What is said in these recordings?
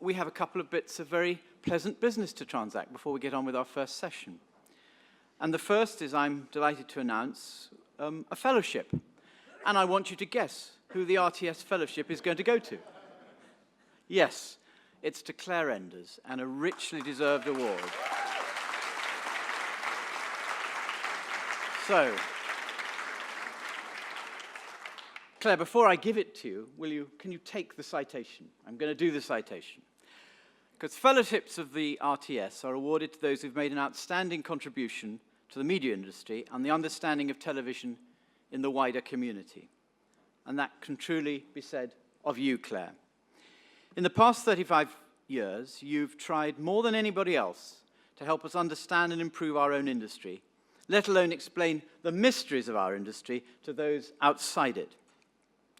we have a couple of bits of very pleasant business to transact before we get on with our first session. And the first is, I'm delighted to announce, a fellowship. And I want you to guess who the RTS fellowship is going to go to. Yes, it's to Claire Enders, and a richly deserved award. So, Claire, before I give it to you, can you take the citation? I'm going to do the citation. Because fellowships of the RTS are awarded to those who've made an outstanding contribution to the media industry and the understanding of television in the wider community. And that can truly be said of you, Claire. In the past 35 years, you've tried more than anybody else to help us understand and improve our own industry, let alone explain the mysteries of our industry to those outside it.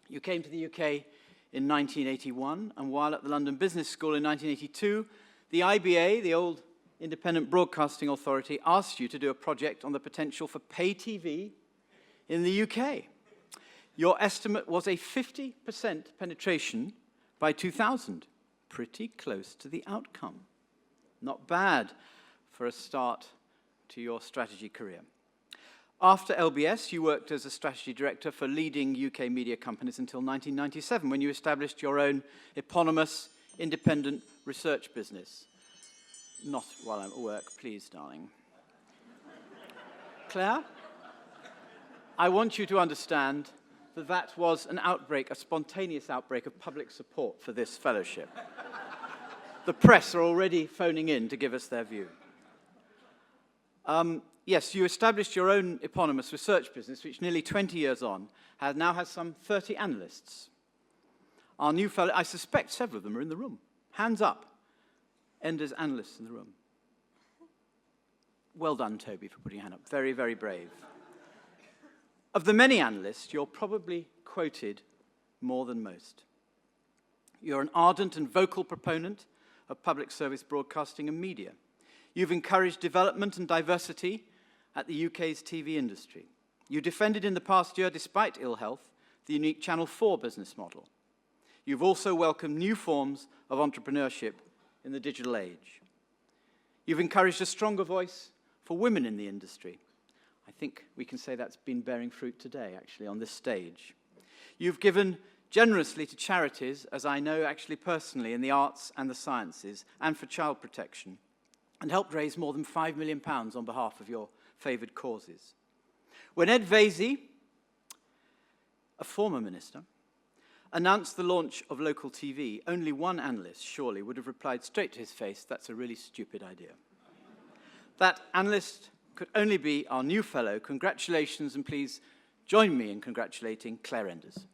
You came to the UK in 1981, and while at the London Business School in 1982, the IBA, the old Independent Broadcasting Authority, asked you to do a project on the potential for pay TV in the UK. Your estimate was a 50% penetration by 2000, pretty close to the outcome. Not bad for a start to your strategy career. After LBS, you worked as a strategy director for leading UK media companies until 1997, when you established your own eponymous independent research business. Not while I'm at work, please, darling. Claire, I want you to understand that that was an outbreak, a spontaneous outbreak of public support for this fellowship. The press are already phoning in to give us their view. Yes, you established your own eponymous research business, which nearly 20 years on now has some 30 analysts. Our new fellow, I suspect several of them are in the room. Hands up. Enders analysts in the room. Well done, Toby, for putting your hand up. Very, very brave. Of the many analysts, you're probably quoted more than most. You're an ardent and vocal proponent of public service broadcasting and media. You've encouraged development and diversity at the UK's TV industry. You defended in the past year, despite ill health, the unique Channel 4 business model. You've also welcomed new forms of entrepreneurship in the digital age. You've encouraged a stronger voice for women in the industry. I think we can say that's been bearing fruit today, actually, on this stage. You've given generously to charities, as I know actually personally, in the arts and the sciences, and for child protection, and helped raise more than £5 million on behalf of your favoured causes. When Ed Vaizey, a former minister, announced the launch of local TV, only one analyst, surely, would have replied straight to his face, "That's a really stupid idea." That analyst could only be our new fellow. Congratulations, and please join me in congratulating Claire Enders.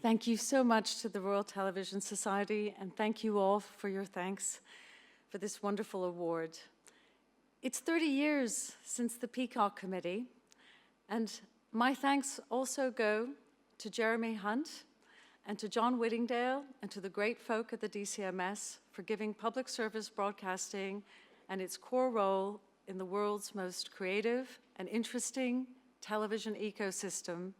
Thank you so much to the Royal Television Society, and thank you all for your thanks for this wonderful award. It's 30 years since the Peacock Committee, and my thanks also go to Jeremy Hunt and to John Whittingdale and to the great folk at the DCMS for giving public service broadcasting and its core role in the world's most creative and interesting television ecosystem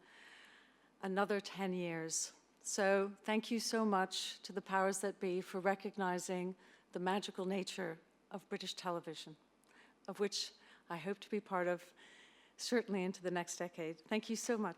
another 10 years. So thank you so much to the powers that be for recognizing the magical nature of British television, of which I hope to be part of certainly into the next decade. Thank you so much.